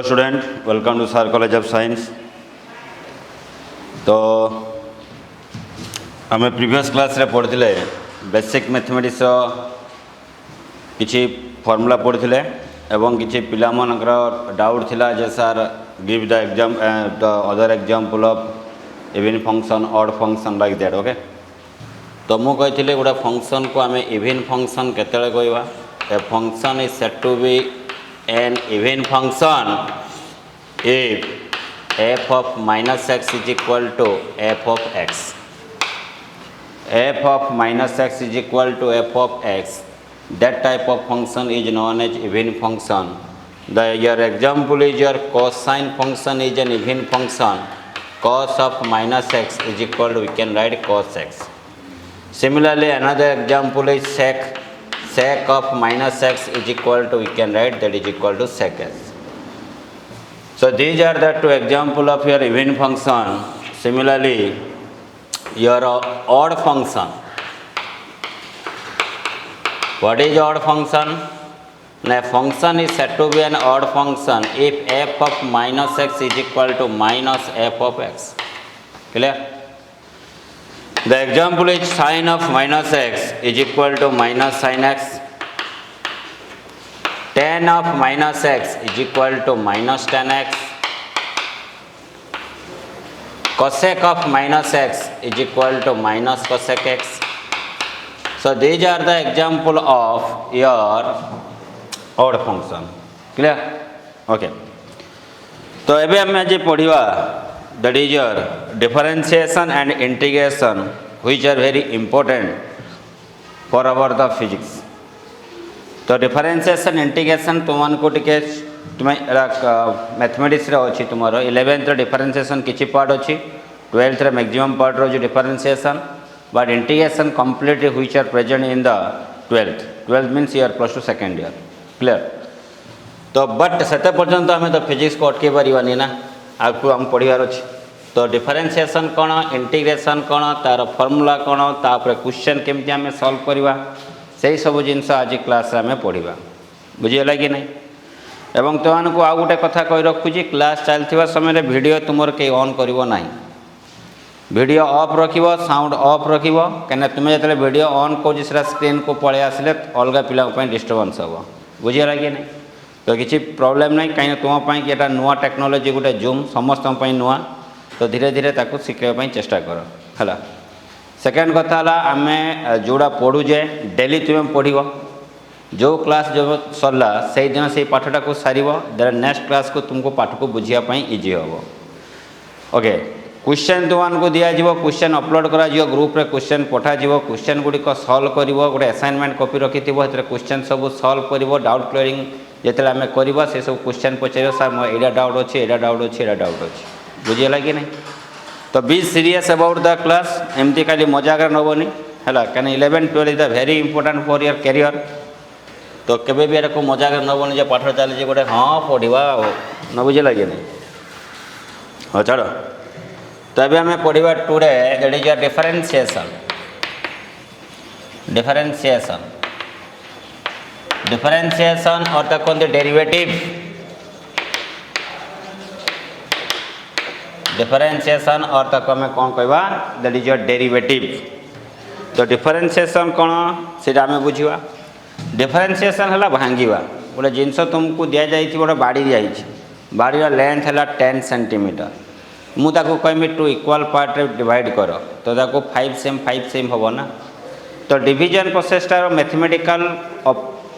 Student, welcome to सार college of science. तो आम प्रीवियस क्लास रे पढ़ते बेसिक मैथमेटिक्स किसी फॉर्मूला पढ़ते एवं किसी पिला मानकर डाउट थिला जे sir give the exam the other example of even function odd function like that. Okay, तो मु कही गोटे फंक्शन को आम इवन फंक्शन केतले कहवा। A function is said to be an even function if f of minus x is equal to f of x. F of minus x is equal to f of x. That type of function is known as even function. Your example is your cosine function is an even function. Cos of minus x is equal to, we can write cos x. Similarly, another example is sec. Sec of minus x is equal to, we can write that is equal to sec x. So these are the two examples of your even function. Similarly, your odd function. What is odd function? Now, function is said to be an odd function if f of minus x is equal to minus f of x. Clear? The example is sine of minus x is equal to minus sine x. Tan of minus x is equal to minus tan x. Cosec of minus x is equal to minus cosec x. So these are the example of your odd function. Clear? Okay. तो एबे हम आज पढ़िवा that is your differentiation and integration, which are very important for our the physics. तो differentiation integration तुमको टिके तुम्हें mathematics रे अछि तुमरो 11th रे differentiation किछि पार्ट अछि, 12th रे maximum part रो differentiation, but integration completely which are present in the 12th. 12th means your plus 2 second year. Clear? तो बट सेते पर्यंत हमें तो फिजिक्स को अटके परिवानी ना, आपको हम पढ़ियार अछि। तो डिफरेंशिएशन कौन, इंटीग्रेशन कौन, तार फॉर्मूला कौन, तापर क्वेश्चन केमती आम सॉल्व करवा, से सब जिनस आज क्लास आम पढ़ा। बुझीगला कि नहीं? एवं तुमको आउ गोटे कथा कही रखुची, क्लास चलता समय वीडियो तुम कहीं ऑन करिवो नहीं, वीडियो ऑफ रखिवो, साउंड ऑफ रखिवो, कहीं तुम्हें जो वीडियो ऑन कर स्क्रीन को पलि आसिले अलग पिला डिस्टर्बेंस हम। बुझीगला कि नहीं? तो किसी प्रॉब्लम नहीं, कहीं तुम्हें कि एटा नुआ टेक्नोलॉजी गोटे जूम समस्त नुआ, तो धीरे धीरे ताकू शिखाई चेष्टा कर है। सेकेंड कथा आम जोड़ा पढ़ुचे डेली तुम्हें पढ़, जो क्लास जो सरला से दिन से पाठटा को सार, देन नेक्स्ट क्लास को तुमको पाठ को बुझापी इजी हम। ओके, क्वेश्चन तुमको दिज्व, क्वेश्चन अपलोड कर ग्रुप रे क्वेश्चन पठाଯିव, क्वेश्चन गुड़िक सल्व कर गोटे असाइनमेंट कॉपी रखि क्वेश्चन सब सल्व कर, डाउट क्लियरिंग जिते आम करवा से सब क्वेश्चन पचार, सर मोर एटा डाउट अच्छे, एटा डाउट अच्छे, एटा डाउट अच्छे। बुझीगला कि नहीं? तो be serious about the class, एमती खाली मजाक नबनी है, कहीं 11 12 is the very important for your career. तो केबे भी को मजाक नबनी जो पाठ चली गोटे हाँ पढ़ा न, बुझीगला कि नहीं? हाँ चलो, तो अभी आम पढ़ा today that is your differentiation. Differentiation differentiation और तक कहते डेरिवेटिव। डिफरेंशिएशन और तक आम कौन कहवा, दैट इज योर डेरिवेटिव। तो डिफरेंशिएशन कौन से आम बुझा। डिफरेंशिएशन है भांगा गोटे जिनस तुमको दि जाए, गोटे बाड़ी दी बाड़ी लेंथ है 10 सेंटीमीटर, मुझे कहमी 2 इक्वाल पार्ट रे डिवाइड कर, तो 5 सेम 5 सेम हम ना। तो डिविजन प्रोसेसटार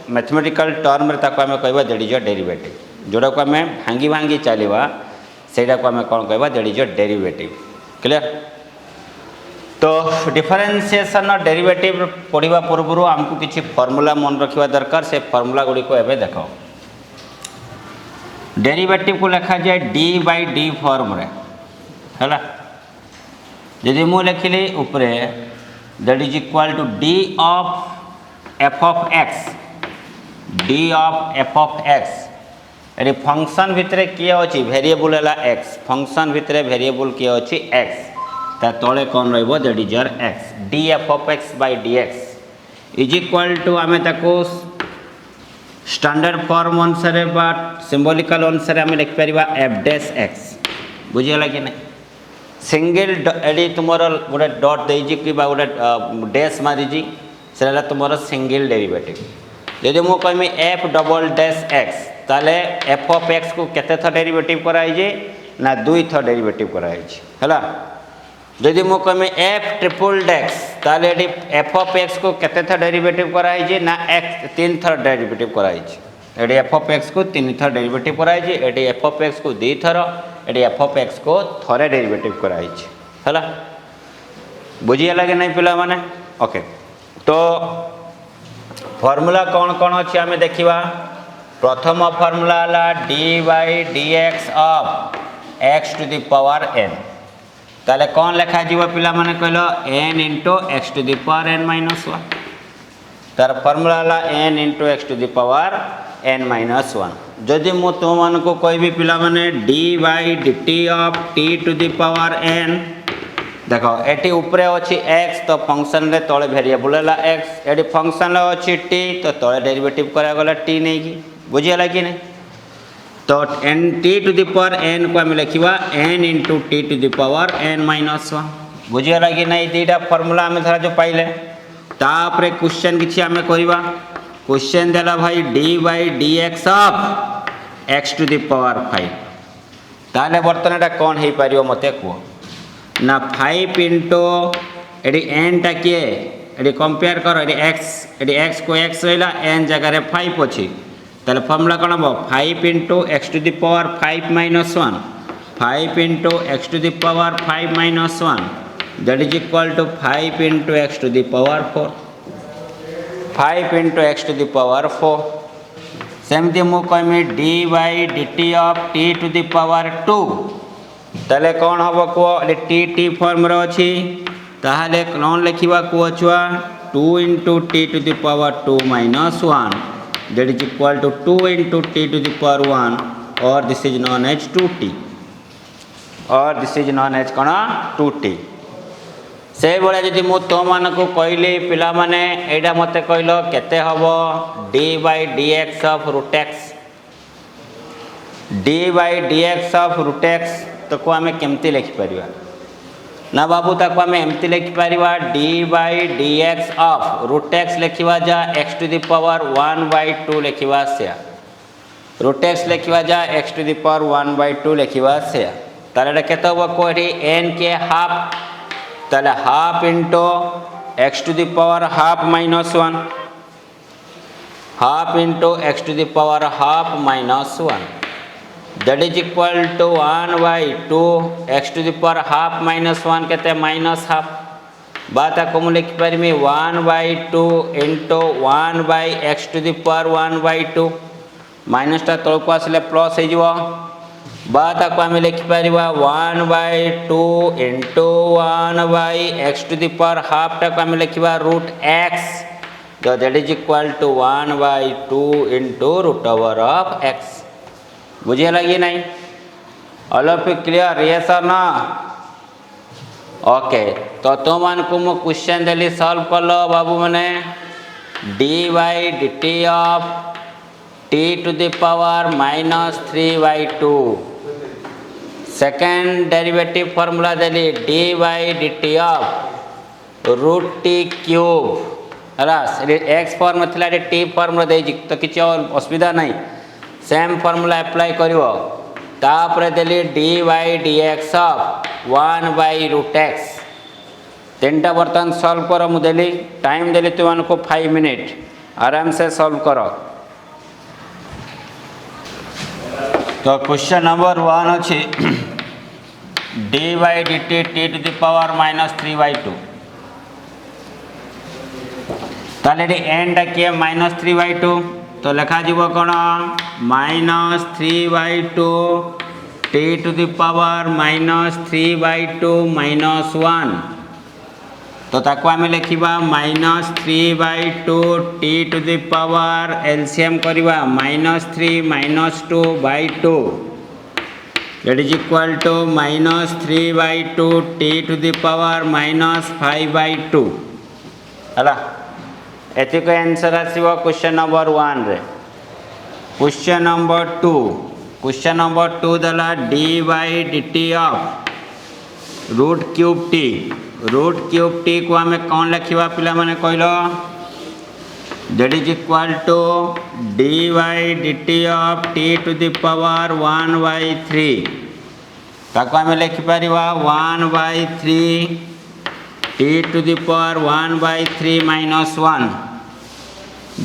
मैथमेटिकल टर्म आम कहवा दैट इज योर डेरिवेटिव। जोड़ा को आम भांगी भांगी चलवा सेटा को आम कौन कहवा, that is your derivative. Clear? तो डिफरेंशिएशन और डेरिवेटिव पढ़ा पूर्व आमको किसी फॉर्मूला मन रखा दरकार। से फॉर्मूला गुड़ी को एवं देख, डेरिवेटिव को लिखा जाए डी बाई डी फॉर्म रे है। जदि मु लिखिली उपरे that is equal to d of f of x, d of f of x, ये फंक्शन भितर किए अच्छी वेरिएबल है एक्स, फंक्शन भितर वेरिएबल किए अच्छी एक्स, ता तले कौन रहिबो that is your x. D f of x by d x is equal to आम स्टैंडर्ड फॉर्म अनुसार बा सिंबॉलिकल अनुसार आम लिखिपर एफ डैश एक्स बुझीगला कि नहीं सिंगल एडी तुम गोटे डट देजी कि गोटे डैश मारिजी से तुम सिंगल डेरिवेटिव जदि मु कहमी एफ डबल डैश एक्स ताले एफ ऑफ एक्स को केते थ डेरिवेटिव कराई ना दुई थ डेरिवेटिव कराई है जदि मु कहमी एफ ट्रिपल डैश ताले एफ ऑफ एक्स को केते थ डेरिवेटिव कराई ना एक्स तीन थर डेरिवेटिव कराई एडी एफ ऑफ एक्स को तीन थर डेरिवेटिव कराई एडी एफ ऑफ एक्स को दी थर एडी एफ ऑफ एक्स को थरे डेरिवेटिव कराई है बुझीगला कि नहीं पिला माने ओके तो फॉर्मूला कौन कौन अच्छी आम देखा प्रथम फॉर्मूला है d by d x of x to the power n ताले कौन लेखा जीव पिला माने कहलो n into x to the power n minus one तार फॉर्मूला है n into x to the power n minus one जदि मु तुम को कहबी पिला माने d by d t of t to the power n देख ये उपरे अच्छी एक्स तो फंक्शन रे तले वेरिएबल है एक्स ये फंक्शन अच्छी टी तो तले डेरिवेटिव करागला टी नहीं कि बुझीगला कि नहीं तो n t to the power n को आम लिखा n into t to the power n minus one बुझीगला कि नहीं दुईटा फॉर्मूला आम धरा जो पाइले तापर क्वेश्चन किसी आम करवा क्वेश्चन देला भाई d by d x of x to the power five ताले बर्तमान एटा कौन हो पार मत कह ना फाइव इंटू ये एन टा किए ये कंपेयर कर ये एक्स को एक्स रहा एन जगह फाइव अच्छी ताले फॉर्मूला कौन हम five into x to the power five minus one five into x to the power five minus one that is equal to five into x to the power four five into x to the power four सेमती मु कहमी d by d t of t to the power two ताले कौन हम कह T T form अच्छी ताहले कौन लिखा कह छुआ two into t to the power two minus one that is equal to two into t to the power one और this is known as 2t और दिस इज नोन एज कौन 2t से भाया जदि मु तुमको कहली पिला माने एटा मते कहल केते हबो d by d x of root x d by d x of root x तो को आम केमती लिखिपर ना बाबू ताको आम एमती लिखिपर d by d x of root x लिखा जा x to the power one by two लिखा से रूट एक्स लिखा जा x to the power one by two लिखा से ताले केते हबो कोठी एन के हाफ ताले half into x to the power half minus one half into x to the power half minus one that is equal to one by two x to the power half minus one के minus half बात को मुझे लिखिपर one by two into one by x to the power one by two माइनसटा तौक आसले plus हो बात को आम लिखिपर one by two into one by x to the power half टा को आम लिखा रूट एक्स तो that is equal to one by two into root over of x बुझीगला कि नहीं all of you clear yes और ना ओके तो तुम को मु क्वेश्चन देली सॉल्व कर लो बाबू मैंने d by d t of t to the power minus three by two second derivative formula देली d by d t of root t cube है एक्स फॉर्म थी टी फॉर्म दे तो किसी असुविधा नहीं सेम फॉर्मूला अप्लाई करिवो तापर देली d by d x of one by root x तीन टा बर्तमान सॉल्व कर मु देली टाइम देली तुमको 5 मिनट आराम से सॉल्व करो तो क्वेश्चन नंबर 1 अच्छी d by d t t to the power minus three by two ताले एन टा किए माइनस थ्री बाई टू तो लिखा जीव कौन minus three by two t to the power minus three by two minus one तो ताको आम लिखा minus three by two t to the power LCM करवा minus three minus two by two that is equal to minus three by two t to the power minus five by two है एतिक answer आसो question number 1 रे question number 2 question number 2 दला D by d t of root cube t को आम कौन लिखा पिला माने कहल that is equal to d by d t of t to the power 1/3 ताको आम लिखिपर 1/3 t to the power 1/3 minus 1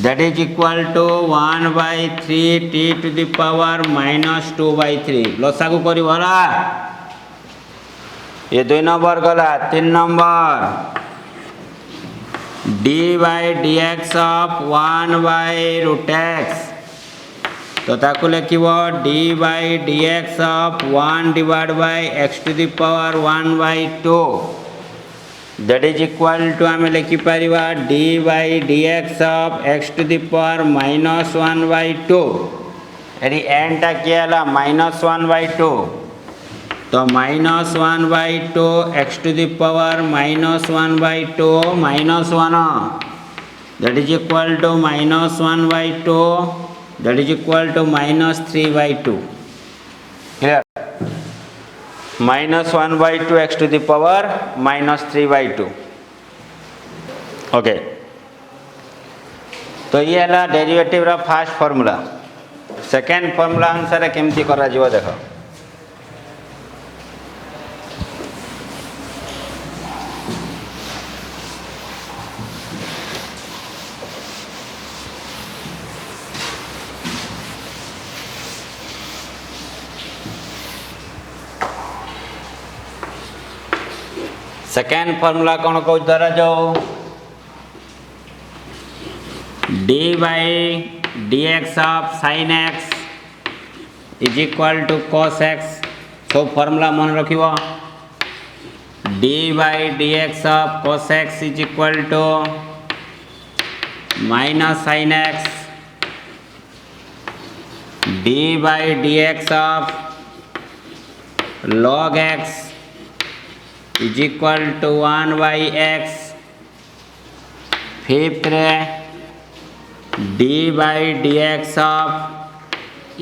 that is equal to 1/3 t to the power minus 2/3 लसागु करी वाला ये 2 नंबर गला 3 number d by dx of 1/√x तो ताको लिखिबो d by dx of 1 divided by x to the power 1/2 that is equal to आम लिखिपर d by dx of x to the power minus 1/2 यदि n टा किया minus 1/2 तो minus 1/2 x to the power minus 1/2 minus 1 that is equal to minus 1/2 that is equal to minus 3/2 clear minus 1/2 x to the power minus 3/2 okay तो ये है derivative रा first formula second formula अनुसार केमती करा जीव देख सेकेंड फार्मूला कौन कौ द्वारा जाओ d by d x of sine x is equal to cos x सब फार्मूला मन रखिबो d by d x of cos x is equal to minus sine x d by d x of log x is equal to 1/x fifth रे d by dx of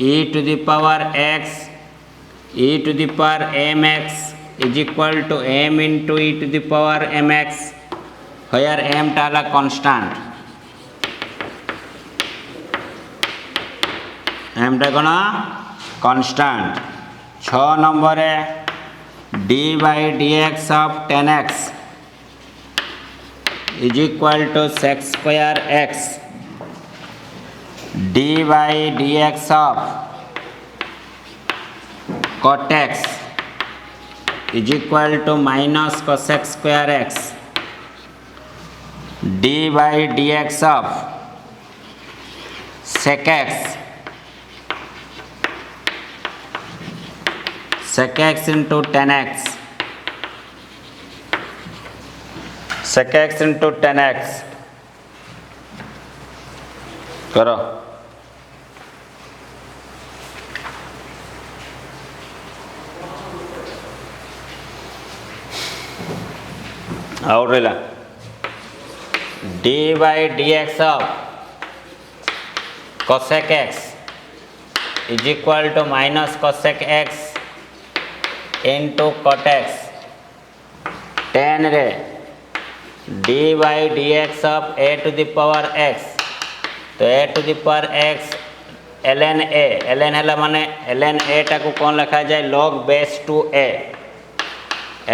e to the power x e to the power mx is equal to m into e to the power mx here m टाला constant m टा कौन constant 6 number d by dx of 10x is equal to sec square x d by dx of cot x is equal to minus cosec square x d by dx of sec x sec x into 10x sec x into 10x करो और रेला d by dx of cosec x is equal to minus cosec x into cot x 10 रे d by dx of a to the power x तो a to the power x ln है माने ln a टा को कौन लिखा जाए log base to a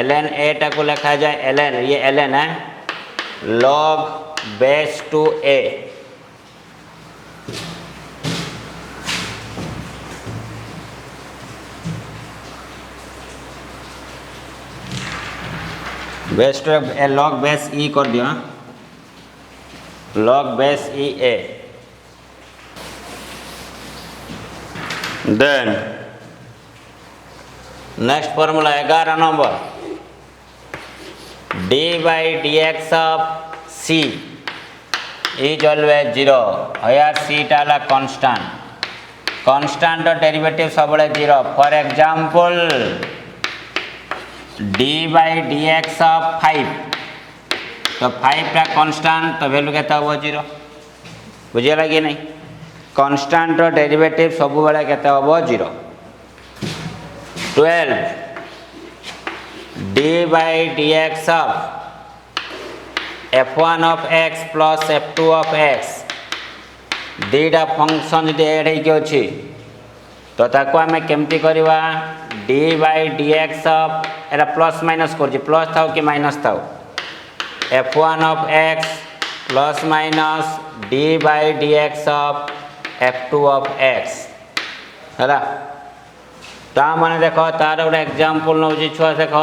ln a टा को लिखा जाए ln ये ln है log base to a base to log base e कर दियो log base e a then next formula 11 number d by d x of c is always 0 here c टाला constant derivative सब 0 for example d by d x of 5 तो 5 टा constant तो value कहता हुआ 0 बुझे लगे नहीं कॉन्स्टेंट डेरिवेटिव सब बेले केते हबो 0 12 d by dx of f1 of x plus f2 of x दीटा फंक्शन यदि एड हो तो ताको आमे केमती करवा d by dx of एरा प्लस माइनस कर प्लस थाउ कि माइनस थाउ f1 of x plus minus d by dx of f2 of x है ता माने देखो तार गोटे एग्जांपल नौ छुआ देख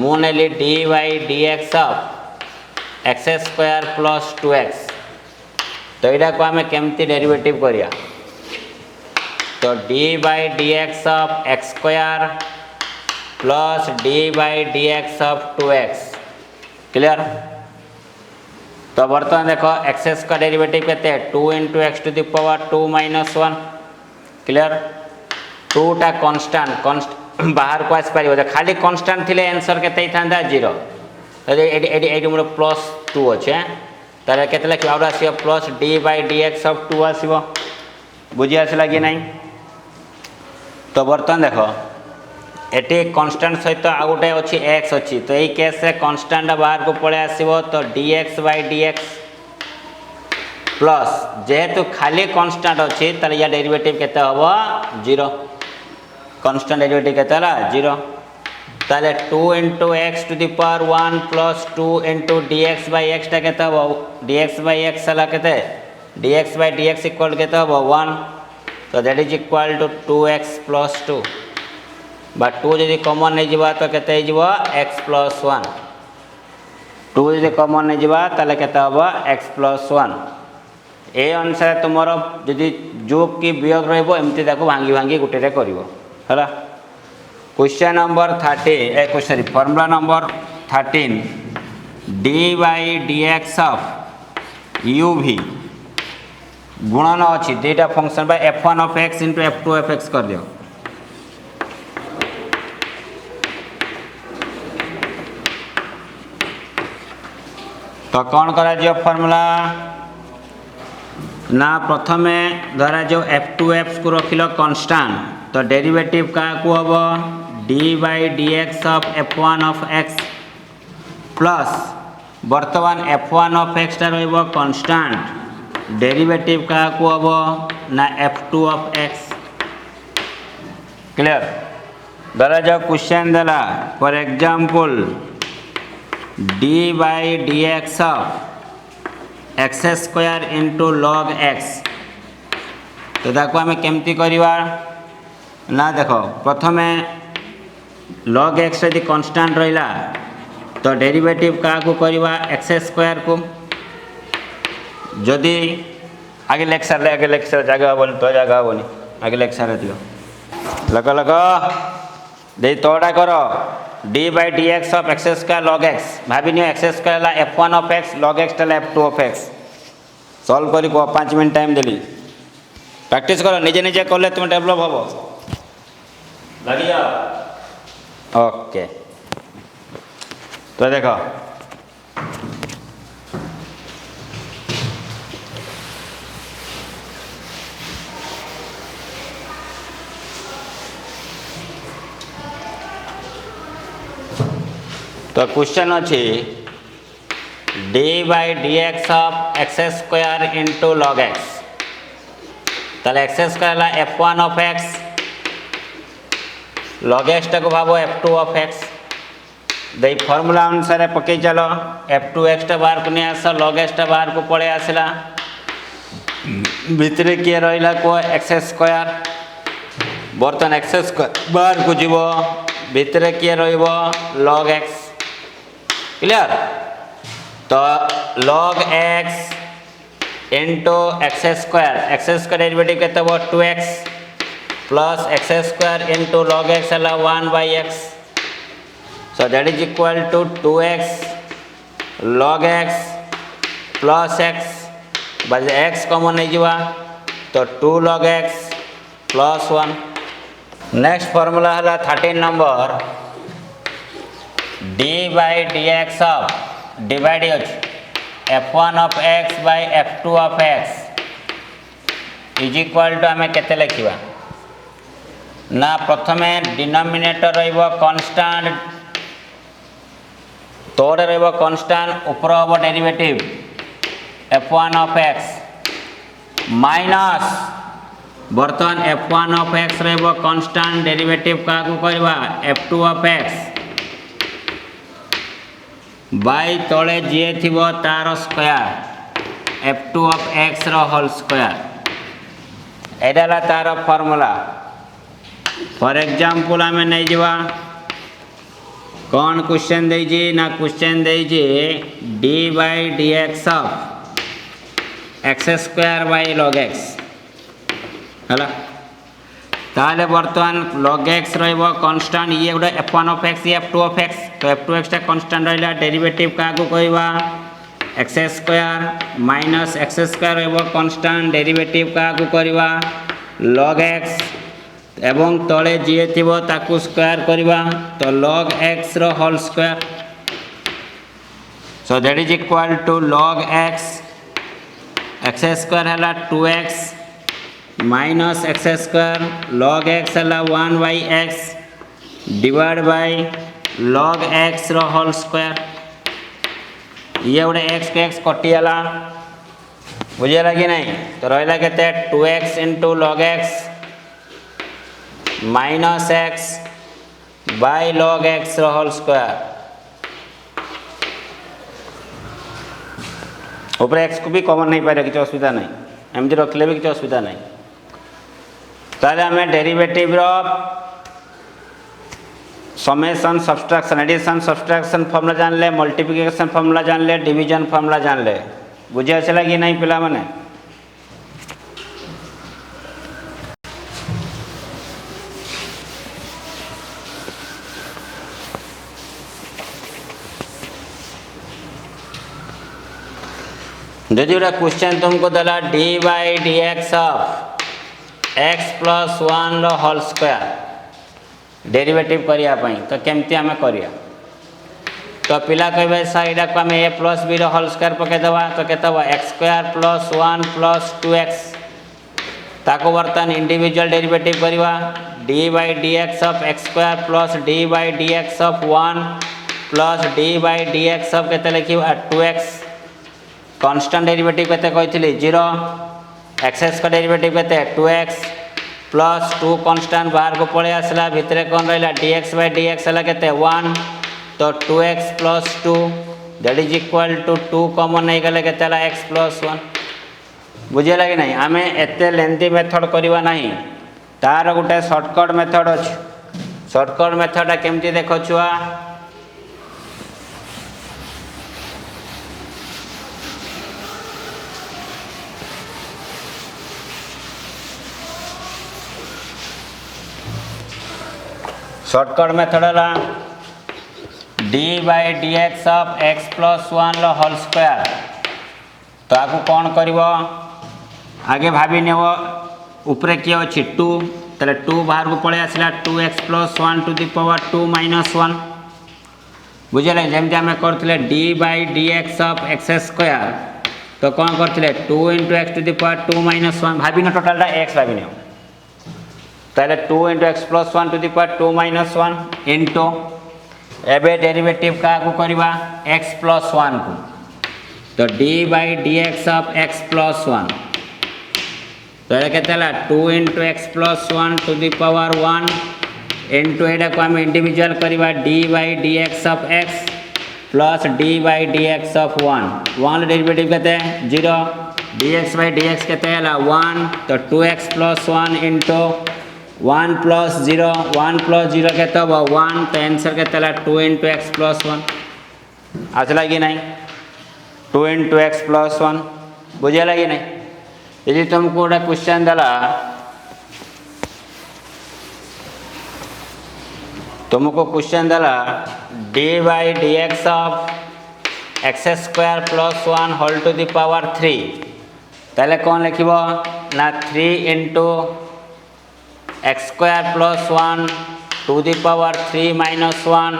मु नेली d by dx of x square plus 2x तो यहाँ को आम केमती डेरिवेटिव करिया तो d by dx of x square plus d by dx of 2x clear. तो बर्तमान देखो एक्स का डेरिवेटिव केते 2 into x to the power 2 minus 1 clear 2 टा कांस्टेंट बाहर को आस पारिबो खाली कांस्टेंट थिले आंसर केते थांदा 0 तो एडी मोर प्लस 2 अछि तारे केते लिखिबा आउरा आसीबो plus d by dx of 2 आसीबो बुझी आसला कि नहीं। तो बर्तमान देखो एटी कांस्टेंट सहित आ गोटे अच्छी x अच्छी तो यही केस रे कांस्टेंट बाहर को पळे आसीबो तो dx by dx प्लस जेहेतु खाली कांस्टेंट अच्छी ताले या डेरिवेटिव केते हबो 0 कांस्टेंट डेरिवेटिव केते हला 0 ताले 2 into x to the power 1 plus 2 into dx by x टा केते हबो dx by x हला केते dx by dx इक्वल केते हबो 1 तो that is equal to 2x plus 2 बा 2 जदि कॉमन नहीं जीवा तो केते जीवा x plus 1 2 जदि कॉमन नहीं जीवा ताले केते हबो x plus 1 ए अनुसार तुमर जदि जोग की वियोग रहबो एमती ताको भांगी भांगी गुटे रे करिवो हला। Question number 30 sorry formula number 13 d by dx of u v गुणन अछि दुईटा फंक्शन बा f1 of x into f2 of x कर दियो तो कौन करा जो फार्मूला ना प्रथमे धरा जो f2f को रखिलो कांस्टेंट तो डेरिवेटिव का को हबो d by dx of f1 of x plus वर्तमान f1 of x टा रहइबो कांस्टेंट डेरिवेटिव का को हबो ना f2 of x क्लियर। धरा जो क्वेश्चन देला for example d by dx of x square into log x तो ताको आमे केमती करिवा ना देखो प्रथमे log x यदि कांस्टेंट रहिला तो डेरिवेटिव का को करिवा x स्क्वायर को जदि आगे लेक्चर जगह बोल तो जगह बोनी आगे लेक्चर दियो लगा लगा दे तोड़ा करो d by dx of x square log x भाभी नियो x स्क्वायर ला f1 of x log x ला f2 of x सॉल्व करी को 5 मिनट टाइम देली प्रैक्टिस करो निजे निजे करले तुम डेवलप हबो लगी जाओ ओके। तो देखो तो क्वेश्चन अच्छी d by dx of x square into log x ताले x स्क्वायर ला f1 of x log x टा को भावो f2 of x they formula अनुसार पके चलो f2x टा बाहर को नहीं आसा log x टा बाहर को पड़े आसला भितरे किए रहिला को x स्क्वायर बर्तन x स्क्वायर बाहर को जीवो भितरे किए रहिबो log x क्लियर। तो log x into x square derivative केते हो 2x plus x square into log x हला 1 by x so that is equal to 2x log x plus x बस x कॉमन नहीं जीवा तो 2 log x plus 1। Next formula हला 13 number d by dx of divide f1 of x by f2 of x is equal to आम के लिखा ना प्रथमे डिनोमिनेटर रनस्टाट तोड़े रनस्टाट ऊपर हम derivative f1 of x minus बर्तमान f1 of x रनस्टाट डेरिवेटिव क्या करवा f2 of x बाई तले जी थी तार square f2 of x whole square एडा तार फॉर्मूला फॉर एग्जांपल आम नहीं जावा कौन क्वेश्चन देजी ना क्वेश्चन देजी d by d x of x square by log x है ताले बर्तमान लॉग एक्स रो कांस्टेंट ये गोटे f1 of x ये f2 of x तो f2 x कांस्टेंट रहा डेरिवेटिव क्या कहवा x square minus x square रो कांस्टेंट डेरिवेटिव क्या करवा लॉग एक्स एवं तले जी थी ताकू स्क्वायर करवा तो लॉग एक्स रो whole square so that is equal to log x x square है 2x minus x square log x है 1 by x divide by log x रो होल स्क्वायर ये गोटे एक्स को एक्स कटिगला बुझेगा कि नहीं तो रहा के 2x into log x minus x by log x रो होल स्क्वायर ऊपर एक्स को भी कॉमन नहीं पारे किसी असुविधा नहीं एमती रखले भी किसी असुविधा नहीं ताले आम डेरिवेटिव रो summation subtraction addition subtraction formula जान ले मल्टीप्लिकेशन फॉर्मूला जान ले डिवीजन फॉर्मूला जान ले बुझे आसला कि नहीं पिला माने यदि गोटे क्वेश्चन तुमको देला d by d x of x plus 1 रो होल स्क्वायर डेरिवेटिव करने तो केमती आम करिया तो पिला कहे सर यहाँ को आम ए प्लस बी रो होल स्क्वायर पकईदेवा तो केते x square plus 1 plus 2x ताको बर्तमान इंडिविजुअल डेरिवेटिव करवा d by d x of x square plus d by d x of 1 plus d by d x of केते लिखा 2x कांस्टेंट डेरिवेटिव केते कही 0 x का डेरिवेटिव केते 2x plus 2 constant बाहर को पड़े आसला भितर कौन रहा d x by d x है केते 1 तो 2x plus 2 that is equal to 2 common नहीं गले केते x प्लस 1 बुझेगा कि नहीं आम एते लेंथी मेथड करवा नहीं तार गोटे शॉर्टकट मेथड अच्छे शॉर्टकट मेथड केमती देख छुआ शॉर्टकट मेथड है d by d x of x plus 1 रो होल स्क्वायर तो आपको कौन कर आगे भाभी नेब उपरे किए अच्छी 2 तेरे 2 बाहर को पड़े आसला 2x plus 1 to the power 2 minus 1 बुझे जमी आम करते d by d x of x square तो कौन करते 2 into x to the power 2 minus 1 भाभी टोटालटा एक्स भाभी नियो ताले 2 into x plus 1 to the power 2 minus 1 into एबे डेरिवेटिव क्या करवा एक्स प्लस 1 को तो d by d x of x plus 1 तो ये केते 2 into x plus 1 to the power 1 into एटा को आम इंडिविजुअल करवा d by d x of x plus d by d x of 1 derivative केते 0 d x by d x केते 1 तो 2x प्लस 1 इंटू 1 प्लस 0 के 1 तो आंसर के 2 इंटू एक्स प्लस 1 आसला कि नहीं 2 इंटू एक्स प्लस 1 बुझेगा कि नहीं यदि तुमको गोटे क्वेश्चन देला तुमको क्वेश्चन देला d by d x of x square plus 1 whole to the power 3 ताले कौन लिखब ना 3 into x square plus 1 to the power 3 minus 1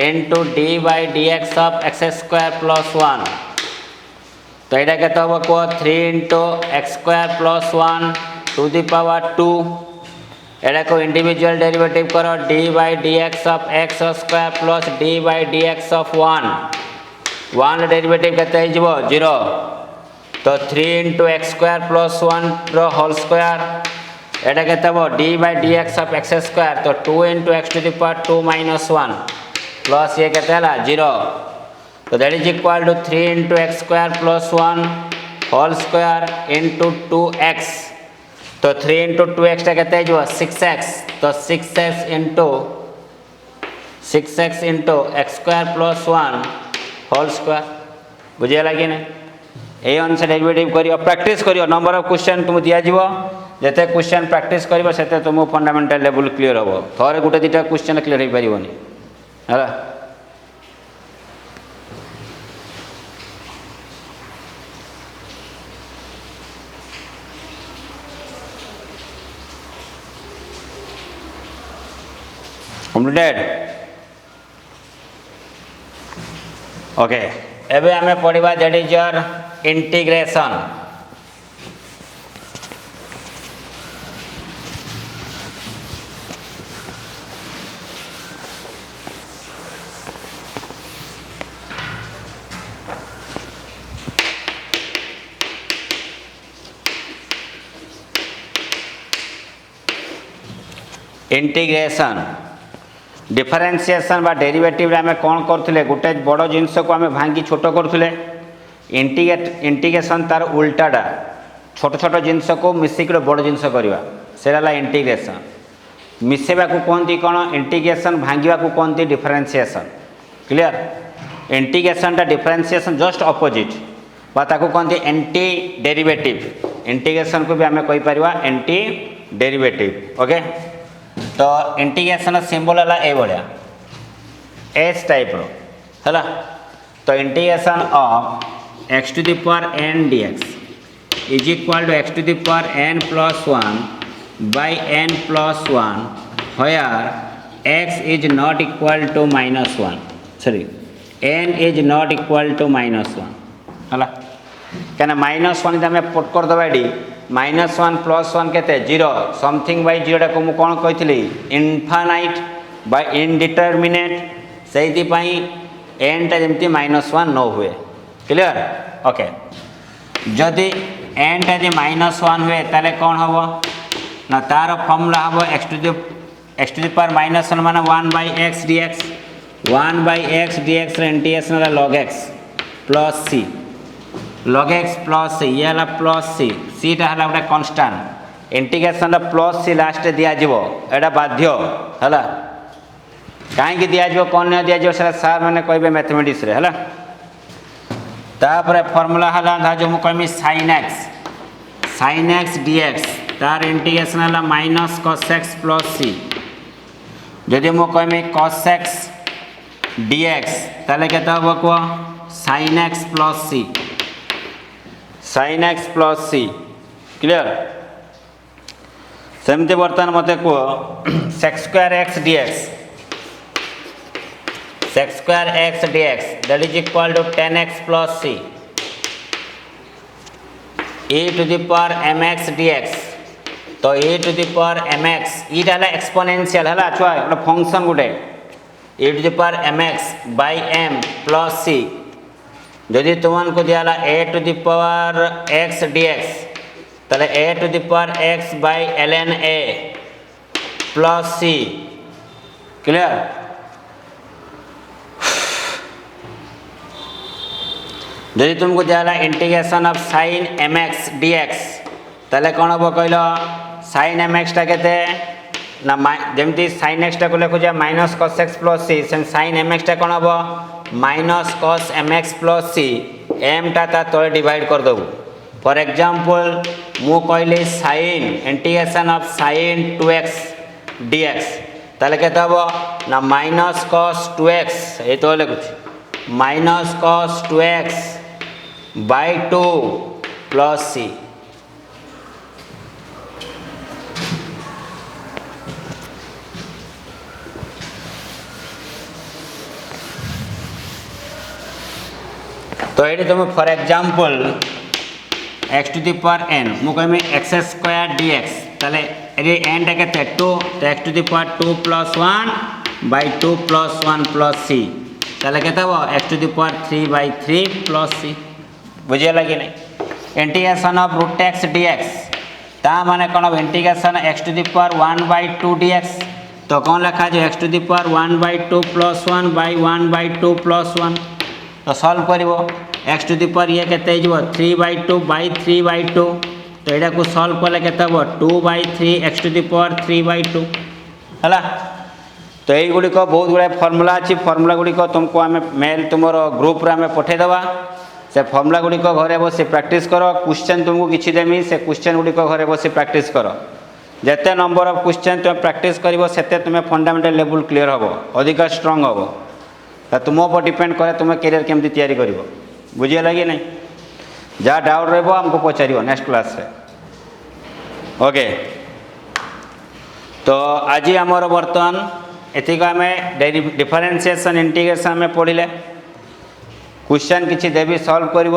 into d by d x of x square plus 1 तो यहाँ के कह 3 into x square plus 1 to the power 2 एटा को इंडिविजुअल डेरिवेटिव करो d by d x of x square plus d by d x of 1 derivative के 0 तो 3 into x square plus 1 whole square एटा के d by d x of x square तो 2 into x to the power 2 minus 1 plus ये के 0 तो that is equal to 3 into x square plus 1 whole square into 2x तो 3 into 2x टा के 6x तो 6x into x square plus 1 whole square बुझेगा कि नहीं यही अनुसार डेरिवेटिव करियो प्रैक्टिस करियो नंबर ऑफ क्वेश्चन तुम दिया जीवो जते क्वेश्चन प्रैक्टिस करियो सेते तुम फंडामेंटल लेवल क्लियर हो थोड़े गोटे दुटा क्वेश्चन क्लियर हो पारिबोनी हैला completed ओके एबे हमें पढ़िबा that is your integration integration differentiation बा डेरिवेटिव आम कौन करते गोटे बड़ जिनस को आम भांगी छोट करुले इंटीग्रेशन तार उल्टाटा छोट छोट जिनस को मिसिक बड़ जिनस करवा से इंटीग्रेशन मिसेवा को कहती कौन इंटीग्रेशन भांगा को कहती डिफरेंशिएशन क्लियर इंटीग्रेशन टा डिफरेंशिएशन जस्ट अपोजिट ताको कहती एंटी डेरिवेटिव इंटीग्रेशन को भी आम कहीपर एंटी डेरिवेटिव ओके तो इंटीग्रेशन सिंबल है ये भाया एस टाइप रो तो integration of x to the power n d x is equal to x to the power n plus 1 by n plus 1 where x is not equal to minus 1 sorry n is not equal to minus 1 है क्या minus 1 आम put करदे ये -1 plus 1 के 0 something bye 0 को कौन कही infinite bye indeterminate से एन टा जमी -1 न हुए क्लियर ओके जदि एन टा -1 हुए ताले कौन हम ना तार फॉर्मूला हम एक्स टू द पावर -1 मान 1 by x d x 1 by x d x integration log x plus c log x plus c ये है प्लस सी सीटा है गोटे constant integration plus c last दिज्व एटा बाध्य है कहीं दिज्व कौन नहीं दिज्व सार मैंने कहे मैथमेटिक्स है तापर फॉर्मूला है जो मुझे कहमी sin x dx तार इंटीग्रेशन है माइनस cos x प्लस सी जदि मुझे कहमी cos x dx ताले केते हम कह sin x प्लस सी sin x प्लस सी क्लियर सेमती बर्तमान मत कह sec square x dx sec square x dx that is equal to 10x plus c e to the power mx dx तो e to the power mx इटा है exponential है छुआ गोटे फंक्शन गोटे e to the power mx by m plus c जदि तुमको दिया a to the power x dx ताले a to the power x by ln a plus c clear जदि तुमको दिया integration of sin mx dx ताले कौन हम कहल sin mx टा केते ना जमती sin x टा को लिखुजा minus cos x plus c sin mx टा कौन हम minus cos mx plus c m टा ता तले डिवाइड कर दबु फॉर एग्जांपल मु कहली sin integration of sin 2x dx ताले केते हम ना माइनस cos 2x ये तो लिखुछ minus cos 2x by 2 plus c तो ये तुम for example x to the power n मु कहमी x स्क्वायर dx ताले ये n टा केते 2 तो x to the power 2 plus 1 by 2 plus 1 plus c ताले केते हो x to the power 3 by 3 plus c बुझे लगे नहीं integration of root x dx ता माने कोन integration x to the power 1 by 2 dx तो कौन लिखा जो x to the power 1 by 2 plus 1 by 1 by 2 plus 1 तो solve करिवो x to the power ये केते हिजो 3 बाय 2 बाय 3 बाय 2 तो एडा को सॉल्व कले केते हो 2 by 3 x to the power 3 by 2 हला तो एई गुडी को बहुत गुडा फार्मूला अछि फार्मूला गुडी को तुमको हमें मेल तुमरो ग्रुप रे हमें पठे देबा से फार्मूला गुडी को घरे बसी प्रैक्टिस करो क्वेश्चन तुमको किछि देमी से क्वेश्चन गुडी को घरे बसी प्रैक्टिस करो जेते नंबर ऑफ क्वेश्चन तुम प्रैक्टिस करिवो सेते तुम फंडामेंटल लेवल क्लियर हबो अधिक स्ट्रांग हबो त तुम ऊपर डिपेंड करे तुम कैरियर केमती तैयारी करिवो बुझिए लगे नहीं जहाँ डाउट रही हमको पचार नेक्स्ट क्लास रे ओके तो आज आमर बर्तमान एतिक आम डिफरेंशिएशन इंटीग्रेशन आम पढ़ले क्वेश्चन किसी देवी सॉल्व कर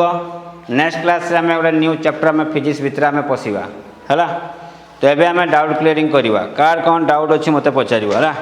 नेक्स्ट क्लास आम गोटे न्यू चैप्टर में फिजिक्स भितर आम पशिवा है तो एबे आम डाउट क्लियरिंग करवा कार कौन डाउट अच्छी मत पचार है।